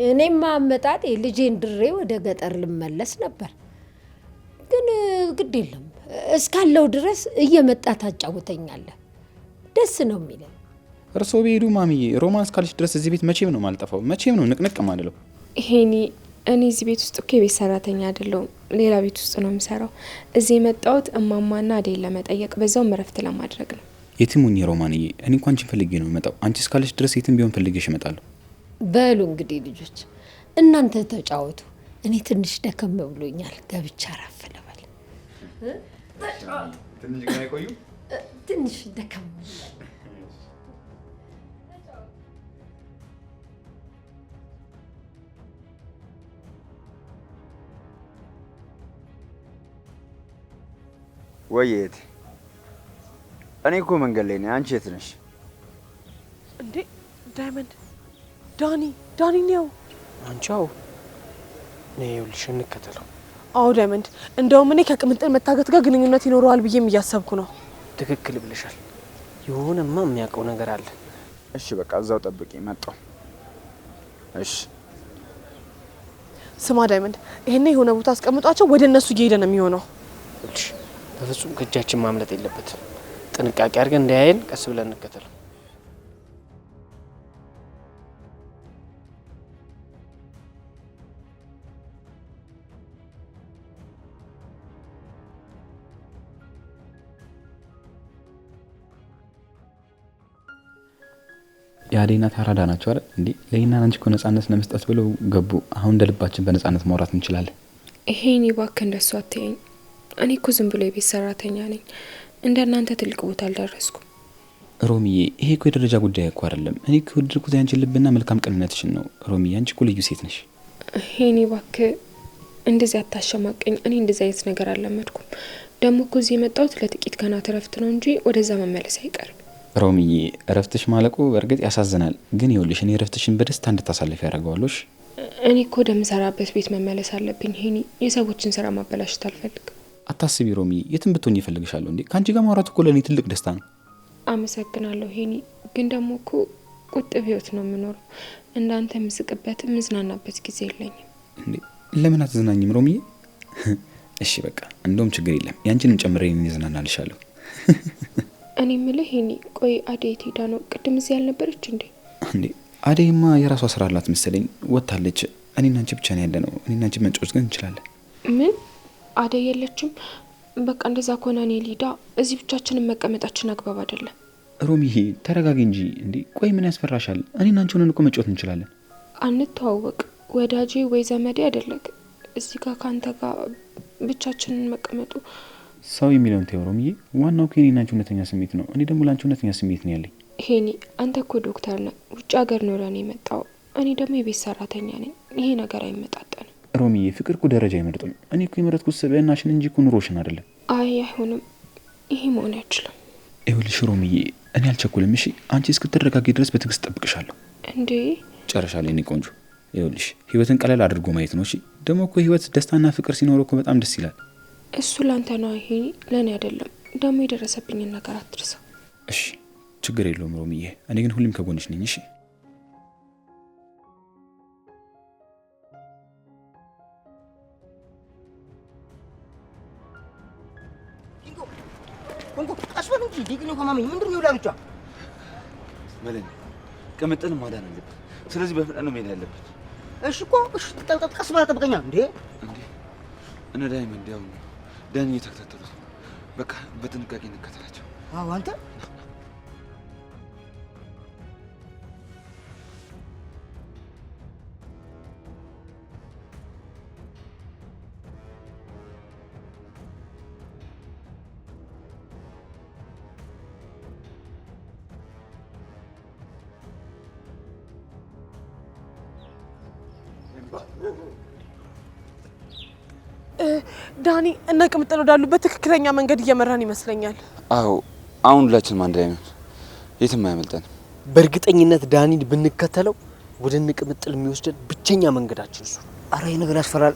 እኔማ አመጣጤ ልጄን ድሬ ወደ ገጠር ልመለስ ነበር፣ ግን ግድ የለም እስካለው ድረስ እየመጣ ታጫውተኛለህ። ደስ ነው የሚለኝ። እርሶ ቢሄዱ ማሚዬ፣ ሮማን እስካለች ድረስ እዚህ ቤት መቼም ነው ማልጠፋው። መቼም ነው ንቅንቅ ማለለው። ሄኒ፣ እኔ እዚህ ቤት ውስጥ እኮ የቤት ሰራተኛ አይደለሁም፣ ሌላ ቤት ውስጥ ነው የምሰራው። እዚህ የመጣሁት እማማና አዴን ለመጠየቅ በዛውም እረፍት ለማድረግ ነው። የትም ሁኚ ሮማንዬ፣ እኔ እንኳን አንቺን ፈልጌ ነው የምመጣው። አንቺ እስካለች ድረስ የትም ቢሆን ፈልጌሽ እመጣለሁ። በሉ እንግዲህ ልጆች እናንተ ተጫወቱ። እኔ ትንሽ ደከም ብሎኛል፣ ገብቻ አረፍ ልበል። ትንሽ ግን አይቆዩ? ትንሽ ደከም ወይ የት? እኔ እኮ መንገድ ላይ ነኝ። አንቺ የት ነሽ? እንዴ ዳይመንድ፣ ዳኒ ነው። አንቻው ነይ፣ ይኸውልሽ እንከተለው። አዎ ዳይመንድ፣ እንደውም እኔ ከቅምጥል መታገት ጋር ግንኙነት ይኖረዋል ብዬም እያሰብኩ ነው። ትክክል ብለሻል። የሆነማ የሚያውቀው ነገር አለ። እሺ በቃ እዛው ጠብቂ፣ መጣሁ። እሺ ስማ ዳይመንድ፣ ይሄኔ የሆነ ቦታ አስቀምጧቸው ወደ እነሱ እየሄደ ነው የሚሆነው። እሺ በፍጹም ከእጃችን ማምለጥ የለበትም። ጥንቃቄ አድርገን እንዳያየን ቀስ ብለን እንከተለው። የአዴና ታራዳ ናቸው አይደል እንዴ? ለይና አንቺ እኮ ነጻነት ለመስጠት ብለው ገቡ። አሁን እንደ ልባችን በነጻነት ማውራት እንችላለን። ይሄኔ እባክህ እንደሱ አትይኝ። እኔ እኮ ዝም ብሎ የቤት ሰራተኛ ነኝ። እንደናንተ ትልቅ ቦታ አልደረስኩም። ሮሚዬ፣ ይሄ እኮ የደረጃ ጉዳይ እኮ አይደለም። እኔ እኮ የወደድኩት ያንቺን ልብና መልካም ቅንነትሽን ነው። ሮሚዬ፣ አንቺ እኮ ልዩ ሴት ነሽ። ይሄኔ እባክህ እንደዚህ አታሸማቀኝ። እኔ እንደዚህ አይነት ነገር አልለመድኩም። ደግሞ እኮ እዚህ የመጣሁት ለጥቂት ቀናት እረፍት ነው እንጂ ወደዛ መመለስ አይቀርም። ሮሚዬ፣ እረፍትሽ ማለቁ በእርግጥ ያሳዝናል፣ ግን ይኸውልሽ እኔ እረፍትሽን በደስታ እንድታሳልፍ ያደርገዋለሽ። እኔ እኮ ወደምሰራበት ቤት መመለስ አለብኝ። ሄኒ፣ የሰዎችን ስራ ማበላሸት አልፈልግም። አታስቢ ሮሚዬ፣ የትም ብትሆኝ ይፈልግሻለሁ። እንዴ ከአንቺ ጋር ማውራት እኮ ለእኔ ትልቅ ደስታ ነው። አመሰግናለሁ ሄኒ፣ ግን ደግሞ እኮ ቁጥብ ህይወት ነው የምኖረው። እንዳንተ የምስቅበት የምዝናናበት ጊዜ የለኝም። እንዴ ለምን አትዝናኝም ሮሚዬ? እሺ በቃ እንደውም ችግር የለም፣ ያንቺንም ጨምሬ እዝናናልሻለሁ። እኔ የምልህ ሄኒ፣ ቆይ አደይ የት ሄዳ ነው? ቅድም እዚህ ያልነበረች እንዴ? እንዴ አደይማ የራሷ ስራ አላት መሰለኝ፣ ወጥታለች። እኔና አንቺ ብቻ ነው ያለ ነው። እኔና አንቺ መጫወት ግን እንችላለን። ምን? አደይ የለችም? በቃ እንደዛ ከሆነ እኔ ሊዳ፣ እዚህ ብቻችንን መቀመጣችን አግባብ አይደለም። ሮሚዬ ተረጋጊ እንጂ። እንዴ ቆይ ምን ያስፈራሻል? እኔና አንቺ ሆነን እኮ መጫወት እንችላለን። አንተዋወቅ ወዳጄ ወይ ዘመዴ አይደለክ። እዚህ ጋር ካንተ ጋር ብቻችንን መቀመጡ ሰው የሚለውን ተይው ሮሚዬ። ዋናው እኮ የኔና አንቺ እውነተኛ ስሜት ነው። እኔ ደግሞ ለአንቺ እውነተኛ ስሜት ነው ያለኝ። ሄኒ፣ አንተ እኮ ዶክተር ነህ፣ ውጭ ሀገር ነው ለኔ የመጣው። እኔ ደግሞ የቤት ሰራተኛ ነኝ። ይሄ ነገር አይመጣጠንም። ሮሚዬ ፍቅር እኮ ደረጃ አይመርጥም። እኔ እኮ የመረጥኩት ስብዕናሽን እንጂ እኮ ኑሮሽን አይደለም። አይ አይሆንም፣ ይሄ መሆን አይችልም። ይኸውልሽ ሮሚዬ እኔ አልቸኩልም። እሺ አንቺ እስክትረጋጊ ድረስ በትዕግስት እጠብቅሻለሁ። እንዴ ጨርሻለሁ የኔ ቆንጆ። ይኸውልሽ ህይወትን ቀለል አድርጎ ማየት ነው። እሺ ደግሞ እኮ ህይወት ደስታና ፍቅር ሲኖረው እኮ በጣም ደስ ይላል። እሱ ላንተ ነው፣ ይሄ ለእኔ አይደለም። ደግሞ የደረሰብኝን ነገር አትርሳ። እሺ ችግር የለውም ሮሚዬ፣ እኔ ግን ሁሌም ከጎንሽ ነኝ። እሺ ኮንጎ አስበል እንጂ ዲግሪ ከማመኝ ምንድን ነው ላብቻ መለኝ ቅምጥልን ማዳን አለበት። ስለዚህ በፍጥነት ነው መሄድ ያለበት። እሺ እኮ እሺ ቀስ ብለህ ጠብቀኛ። እንዴ እነ ዳይመንድ ያው ዳኒ እየተከታተሉት በቃ በጥንቃቄ እንከተላቸው። አዎ አንተ ዳኒ እና ቅምጥል ወዳሉበት ትክክለኛ መንገድ እየመራን ይመስለኛል። አዎ አሁን ሁላችንም አንድ ላይ ነን፣ የትም አያመልጠንም። በእርግጠኝነት ዳኒን ብንከተለው ወደ ቅምጥል የሚወስደን ብቸኛ መንገዳችን እሱ። አረ ይሄ ነገር ያስፈራል።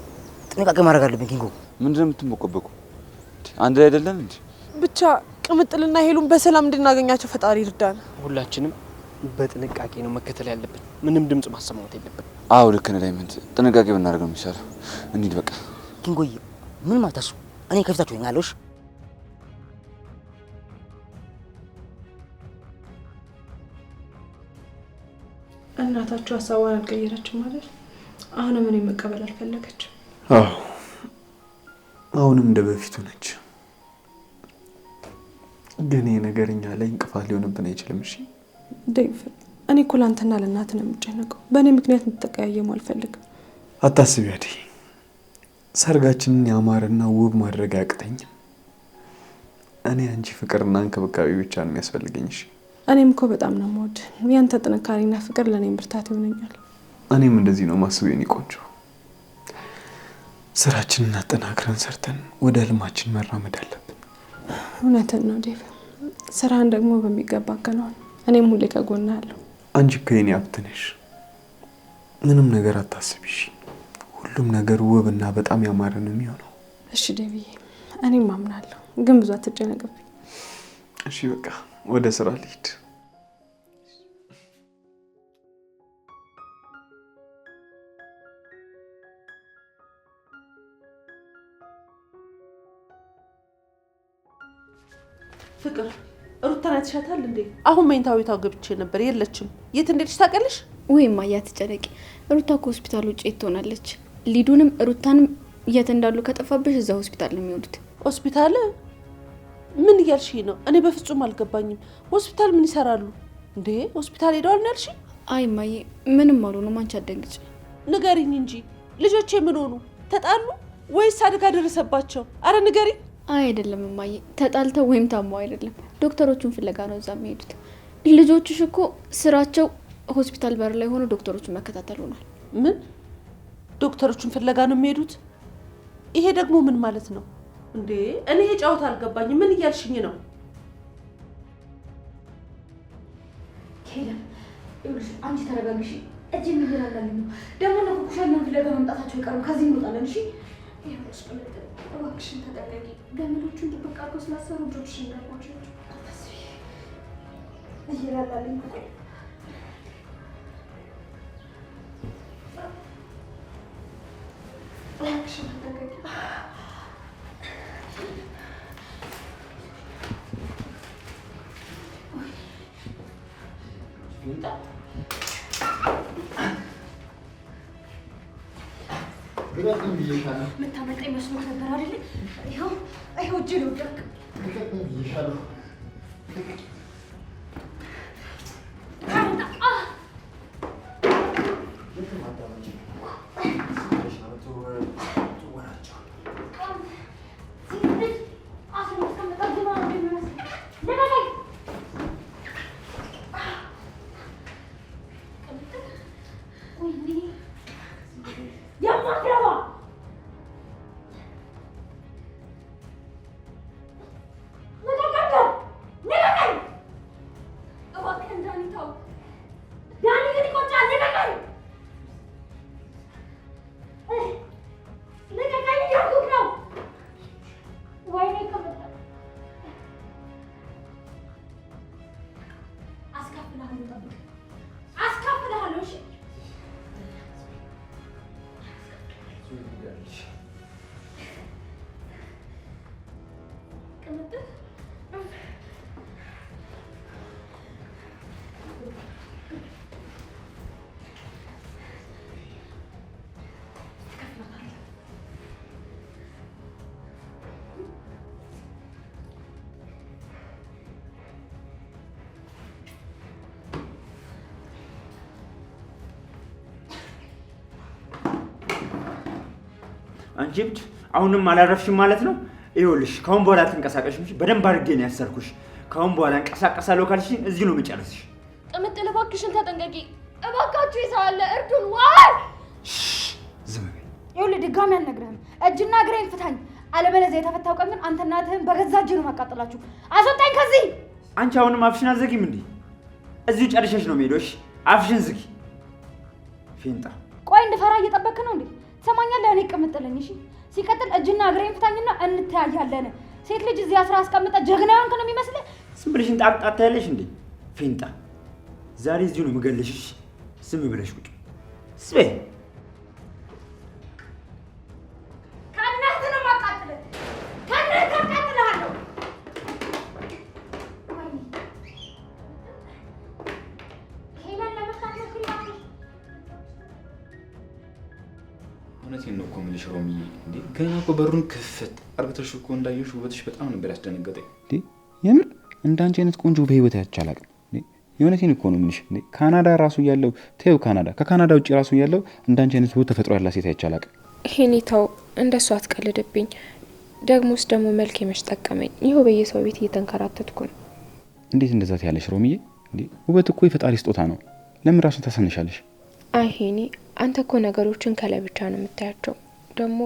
ጥንቃቄ ማድረግ አለብን። ኪንጎ ምንድነው የምትንበቆበቁ? አንድ ላይ አይደለም እንዴ? ብቻ ቅምጥልና ሄሉን በሰላም እንድናገኛቸው ፈጣሪ ይርዳን። ሁላችንም በጥንቃቄ ነው መከተል ያለብን። ምንም ድምጽ ማሰማት የለብን። አዎ ልክ ነህ ዳይመንድ፣ ጥንቃቄ ብናደርግ ነው የሚሻለው። እንሂድ በቃ። ኪንጎዬ ምን ማታሱ? እኔ ከፊታችሁ ነኝ አለሽ። እናታችሁ ሀሳቧን አልቀየረችም ማለት? አሁንም እኔ መቀበል አልፈለገችም። አዎ አሁንም እንደ በፊቱ ነች። ግን ይሄ ነገር እኛ ላይ እንቅፋት ሊሆንብን አይችልም። እሺ ዴቭ፣ እኔ እኮ ላንተና ለእናትህ ነው የምጨነቀው። በእኔ ምክንያት እንድትቀያየሙ አልፈልግም። አታስቢ አዲ፣ ሰርጋችንን ያማረና ውብ ማድረግ አያቅተኝም። እኔ አንቺ ፍቅርና እንክብካቤ ብቻ ነው የሚያስፈልገኝ። እሺ እኔም እኮ በጣም ነው የምወድ። ያንተ ጥንካሬና ፍቅር ለእኔም ብርታት ይሆነኛል። እኔም እንደዚህ ነው ማስበው የኔ ቆንጆ። ስራችንን አጠናክረን ሰርተን ወደ ህልማችን መራመድ አለብን። እውነትን ነው ዴቭ። ስራህን ደግሞ በሚገባ አከናውን። እኔም ሁሌ ከጎንህ አለሁ። አንቺ እኮ የኔ ሀብት ነሽ። ምንም ነገር አታስቢ። እሺ ሁሉም ነገር ውብና በጣም ያማረ ነው የሚሆነው። እሺ ዴቭዬ፣ እኔም አምናለሁ። ግን ብዙ አትጨነቅብኝ። እሺ በቃ ወደ ስራ ልሂድ። ፍቅር ሩታን አይተሻታል እንዴ? አሁን መኝታ ቤቷ ገብቼ ነበር፣ የለችም። የት እንደሄደች ታውቂያለሽ? ወይም አትጨነቂ፣ ሩታ ከሆስፒታል ውጭ ትሆናለች። ሊዱንም ሩታንም የት እንዳሉ ከጠፋብሽ እዛ ሆስፒታል ነው የሚሆኑት። ሆስፒታል? ምን እያልሽ ነው? እኔ በፍጹም አልገባኝም። ሆስፒታል ምን ይሰራሉ እንዴ? ሆስፒታል ሄደዋል ነው ያልሽኝ? አይ እማዬ ምንም አልሆኑም፣ አንቺ አትደንግጭ። ንገሪኝ እንጂ ልጆቼ ምን ሆኑ? ተጣሉ ወይስ አደጋ ደረሰባቸው? አረ ንገሪኝ። አይ አይደለም እማዬ፣ ተጣልተው ወይም ታማው አይደለም። ዶክተሮቹን ፍለጋ ነው እዛ የሚሄዱት። ልጆችሽ እኮ ስራቸው ሆስፒታል በር ላይ ሆኖ ዶክተሮቹን መከታተል ሆኗል። ምን? ዶክተሮቹን ፍለጋ ነው የሚሄዱት? ይሄ ደግሞ ምን ማለት ነው እንዴ? እኔ ይሄ ጫወታ አልገባኝም። ምን እያልሽኝ ነው? ሄለን ይኸውልሽ፣ አንቺ ተረጋግሽ። እጅ የሚላላልኝ ነው ደግሞ ለኩኩሻለን ፍለጋ መምጣታቸው አይቀርም። ከዚህ እንወጣለን። እሺ ይኸውልሽ፣ እባክሽን ተጠንቀቂ። ገመዶቹን ጥብቅ አድርገው ስላሰሩ እጆችሽን እንዳይቋቸው። እየላላልኝ ነው። እባክሽን ተጠንቀቂ። መታመልጠኝ መስሎት ነበር አይደል? ይኸው እጅ ነው ደቅ አንቺ ብቻ አሁንም አላረፍሽም ማለት ነው? ይኸውልሽ ካሁን በኋላ አትንቀሳቀሽም። በደንብ አድርጌ ነው ያሰርኩሽ። ካሁን በኋላ እንቀሳቀሳለሁ ካልሽኝ እዚህ ነው የምጨርስሽ። ቅምጥል እባክሽን ተጠንቀቂ። እባካችሁ ይሳለ እርዱን። ዋይ ዝም በይ። ይኸውልህ ድጋሚ አልነግርህም። እጅና እግሬን ፍታኝ፣ አለበለዚያ የተፈታው ቀን ግን አንተና እህትህን በገዛ እጅ ነው ማቃጠላችሁ። አስወጣኝ ከዚህ። አንቺ አሁንም አፍሽን አትዘጊም እንዴ? እዚሁ ጨርሸሽ ነው የምሄደው። እሺ አፍሽን ዝጊ ፊንጣ። ቆይ እንድፈራ እየጠበክ ነው እንዴ? ትሰማኛለህ? እኔ ቅምጥልኝ። እሺ ሲቀጥል እጅና እግሬን ፍታኝና እንተያያለን። ሴት ልጅ እዚህ አስራ አስቀምጠ ጀግና ያንተ ነው የሚመስልህ? ዝም ብለሽ ጣጣ ያለሽ እንዴ ፊንጣ። ዛሬ እዚሁ ነው የምገልሽ። እሺ ዝም ብለሽ ቁጭ ስበይ። ከእናትህ ነው የማቃጥልህ። ከእናትህ አቃጥልሃለሁ። ሄለን ለመፍታት ሞክሪ። እውነቴን ነው እኮ የምልሽ ሮሚዬ። እንዴ ገና እኮ በሩን ክፍት አርግተሽ እኮ እንዳየሽ ውበትሽ በጣም ነበር ያስደነገጠኝ። እንዴ የምር እንዳንቺ አይነት ቆንጆ በህይወት ያቻላል። የእውነቴን እኮ ነው የምልሽ። እንዴ ካናዳ ራሱ ያለው ተይው፣ ካናዳ ከካናዳ ውጭ ራሱ ያለው እንዳንቺ አይነት ውብ ተፈጥሮ ያላት ሴት ያቻላል። ሄኔታው እንደሱ አትቀልድብኝ። ደግሞስ ደግሞ መልክ የመሽ ጠቀመኝ። ይኸው በየሰው ቤት እየተንከራተትኩ ነው። እንዴት እንደዛ ትያለሽ ሮሚዬ? እንዴ ውበት እኮ የፈጣሪ ስጦታ ነው። ለምን ራሱን ታሳንሻለሽ? አይ ሄኔ፣ አንተ እኮ ነገሮችን ከላይ ብቻ ነው የምታያቸው። ደግሞ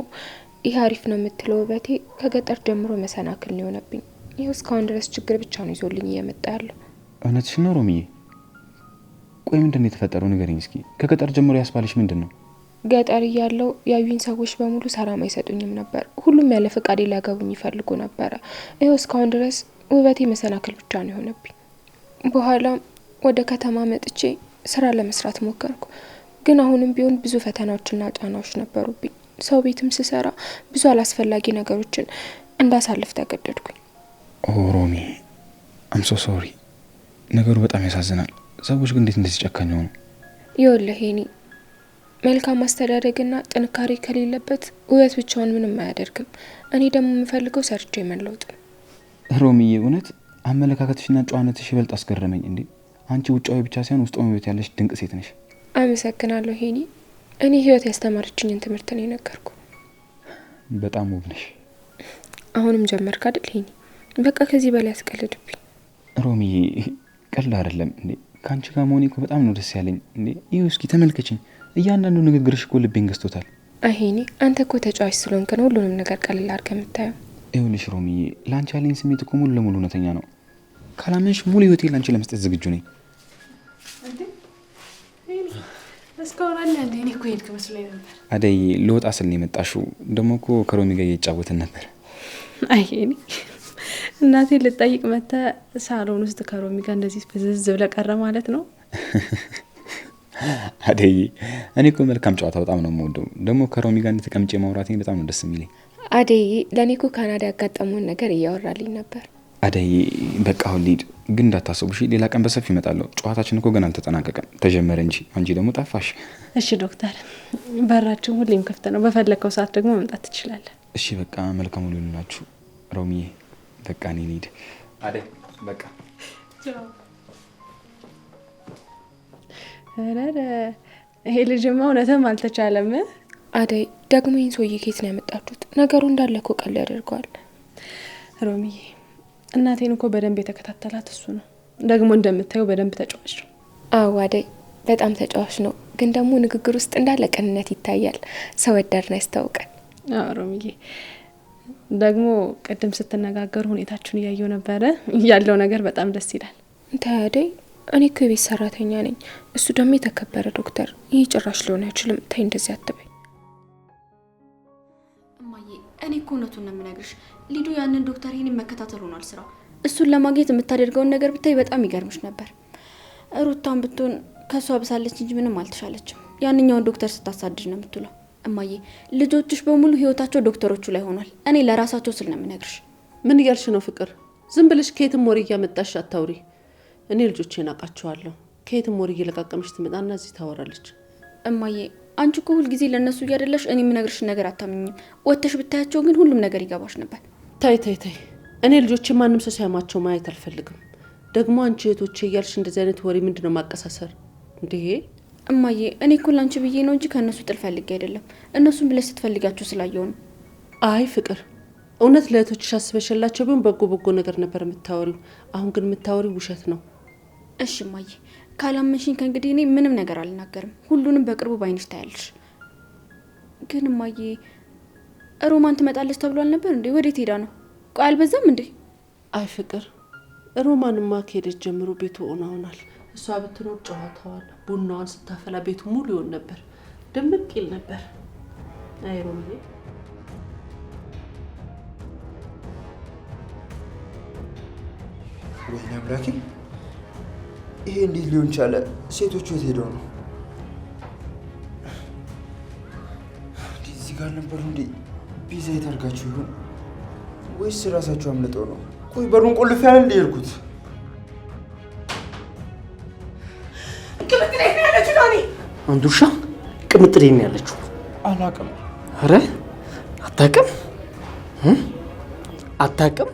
ይህ አሪፍ ነው የምትለው ውበቴ ከገጠር ጀምሮ መሰናክል ነው የሆነብኝ። ይኸው እስካሁን ድረስ ችግር ብቻ ነው ይዞልኝ እየመጣ ያለው። እውነትሽ ነው ሮሚዬ? ቆይ ምንድን ነው የተፈጠረው? ንገረኝ እስኪ። ከገጠር ጀምሮ ያስባለሽ ምንድን ነው? ገጠር እያለው ያዩኝ ሰዎች በሙሉ ሰላም አይሰጡኝም ነበር። ሁሉም ያለ ፈቃዴ ሊያገቡኝ ይፈልጉ ነበረ። ይኸው እስካሁን ድረስ ውበቴ መሰናክል ብቻ ነው የሆነብኝ። በኋላም ወደ ከተማ መጥቼ ስራ ለመስራት ሞከርኩ። ግን አሁንም ቢሆን ብዙ ፈተናዎችና ጫናዎች ነበሩብኝ። ሰው ቤትም ስሰራ ብዙ አላስፈላጊ ነገሮችን እንዳሳልፍ ተገደድኩኝ። ኦ ሮሚ አም ሶ ሶሪ። ነገሩ በጣም ያሳዝናል። ሰዎች ግን እንዴት እንደዚህ ጨካኝ ሆኑ? ይኸውልህ ሄኒ፣ መልካም አስተዳደግና ጥንካሬ ከሌለበት ውበት ብቻውን ምንም አያደርግም። እኔ ደግሞ የምፈልገው ሰርቼ መለወጥ ነው። ሮሚዬ እውነት አመለካከትሽና ጨዋነትሽ ይበልጥ አስገረመኝ። እንዴ አንቺ ውጫዊ ብቻ ሳይሆን ውስጣዊ ውበት ያለሽ ድንቅ ሴት ነሽ። አመሰግናለሁ ሄኒ። እኔ ህይወት ያስተማረችኝን ትምህርት ነው የነገርኩ። በጣም ውብ ነሽ። አሁንም ጀመርክ አይደል ሄኒ? በቃ ከዚህ በላይ አስቀልድብኝ። ሮሚዬ ቀልድ አይደለም እንዴ። ከአንቺ ጋር መሆኔ እኮ በጣም ነው ደስ ያለኝ። እንዴ ይኸው እስኪ ተመልከችኝ። እያንዳንዱ ንግግርሽ እኮ ልቤን ገዝቶታል። አይ ሄኒ፣ አንተ እኮ ተጫዋች ስለሆንክ ነው ሁሉንም ነገር ቀልል አድርገህ የምታየው። ይኸውልሽ ሮሚዬ፣ ለአንቺ ያለኝ ስሜት እኮ ሙሉ ለሙሉ እውነተኛ ነው። ካላመንሽ ሙሉ ህይወቴ ለአንቺ ለመስጠት ዝግጁ ነኝ። እስካሁን አለ እንዴ? እኔ እኮ ሄድክ መስሎኝ ነበር። አደይ ልወጣ ስል ነው የመጣሽው? ደግሞ እኮ ከሮሚ ጋር እየተጫወትን ነበር። አይ ሄኒ፣ እናቴ ልጠይቅ መተ ሳሎን ውስጥ ከሮሚ ጋር እንደዚህ ፍዝዝ ብለህ ቀረ ማለት ነው? አደይ እኔ እኮ መልካም ጨዋታ በጣም ነው የምወደው። ደግሞ ከሮሚ ጋር እንደተቀምጬ ማውራቴ በጣም ነው ደስ የሚለኝ። አደይ ለእኔ እኮ ካናዳ ያጋጠመውን ነገር እያወራልኝ ነበር። አደይ በቃ አሁን ልሂድ፣ ግን እንዳታስቡ እሺ። ሌላ ቀን በሰፊ እመጣለሁ። ጨዋታችን እኮ ገና አልተጠናቀቀም፣ ተጀመረ እንጂ አንቺ ደግሞ ጠፋሽ። እሺ ዶክተር፣ በራችን ሁሌም ክፍት ነው። በፈለከው ሰዓት ደግሞ መምጣት ትችላለህ። እሺ በቃ መልካም ሁሉ ይሁንላችሁ። ሮሚዬ በቃ እኔ ልሂድ። አደይ በቃ አረ ይሄ ልጅማ እውነትም አልተቻለም። አደይ ደግሞ ይህን ሰውዬ ከየት ነው ያመጣችሁት? ነገሩ እንዳለ እኮ ቀል ያደርገዋል። ሮሚዬ እናቴን እኮ በደንብ የተከታተላት እሱ ነው። ደግሞ እንደምታየው በደንብ ተጫዋች ነው። አዎ አደይ በጣም ተጫዋች ነው። ግን ደግሞ ንግግር ውስጥ እንዳለ ቅንነት ይታያል። ሰው ወዳድ ነው ያስታውቃል። አዎ ሮሚዬ፣ ደግሞ ቅድም ስትነጋገሩ ሁኔታችሁን እያየው ነበረ። ያለው ነገር በጣም ደስ ይላል። እንታይ አደይ፣ እኔ እኮ የቤት ሰራተኛ ነኝ፣ እሱ ደግሞ የተከበረ ዶክተር። ይህ ጭራሽ ሊሆን አይችልም። ታይ እንደዚህ አትበይ እማዬ። እኔ እኮ እውነቱን ነው የምነግርሽ። ሊዱ ያንን ዶክተር ይህንን መከታተል ሆኗል ስራው። እሱን ለማግኘት የምታደርገውን ነገር ብታይ በጣም ይገርምሽ ነበር። ሩታን ብትሆን ከሷ ብሳለች እንጂ ምንም አልተሻለችም። ያንኛውን ዶክተር ስታሳድድ ነው የምትውለው። እማዬ ልጆችሽ በሙሉ ህይወታቸው ዶክተሮቹ ላይ ሆኗል። እኔ ለራሳቸው ስል ነው የምነግርሽ። ምን እያልሽ ነው ፍቅር? ዝም ብለሽ ከየትም ወሬ እያመጣሽ አታውሪ። እኔ ልጆቼን አውቃቸዋለሁ። ከየትም ወሬ እየለቃቀመች ትመጣና እዚህ ታወራለች። እማዬ አንቺ እኮ ሁልጊዜ ለእነሱ እያደለሽ እኔ የምነግርሽ ነገር አታምኝም። ወጥተሽ ብታያቸው ግን ሁሉም ነገር ይገባሽ ነበር። ታይ ታይ ታይ፣ እኔ ልጆቼ ማንም ሰው ሳይማቸው ማየት አልፈልግም። ደግሞ አንቺ እህቶቼ እያልሽ እንደዚህ አይነት ወሬ ምንድነው ማቀሳሰር እንዴ? እማዬ እኔ እኮ ላንቺ ብዬ ነው እንጂ ከእነሱ ጥል ፈልጌ አይደለም። እነሱን ብለሽ ስትፈልጋቸው ስላየው ነው። አይ ፍቅር፣ እውነት ለእህቶችሽ አስበሽላቸው ቢሆን በጎ በጎ ነገር ነበር የምታወሪው። አሁን ግን የምታወሪው ውሸት ነው። እሺ እማዬ፣ ካላመንሽኝ ከእንግዲህ እኔ ምንም ነገር አልናገርም። ሁሉንም በቅርቡ ባይንሽ ታያለሽ። ግን እማዬ ሮማን ትመጣለች ተብሏል ነበር እንዴ? ወዴት ሄዳ ነው? ቆይ አልበዛም እንዴ? አይ ፍቅር፣ ሮማንማ ከሄደች ጀምሮ ቤቱ ሆኗል። እሷ ብትኖር ጨዋታዋን ቡናዋን ስታፈላ ቤቱ ሙሉ ይሆን ነበር፣ ድምቅ ይል ነበር። አይ ሮምዬ፣ ወይኔ አምላኬ፣ ይሄ እንዴት ሊሆን ቻለ? ሴቶቹ የት ሄደው ነው? እዚህ ጋር ነበሩ እንዴ? ፒዛ የታርጋችሁ ይሆን ወይስ ራሳችሁ አምልጠው ነው? ቆይ በሩን ቆልፍ ያለ እንደ ሄድኩት ቅምጥሌ ነው ያለችው። ዳኒ አንድ ውሻ ቅምጥሌ ነው ያለችው። አላውቅም። ኧረ አታውቅም? አታውቅም?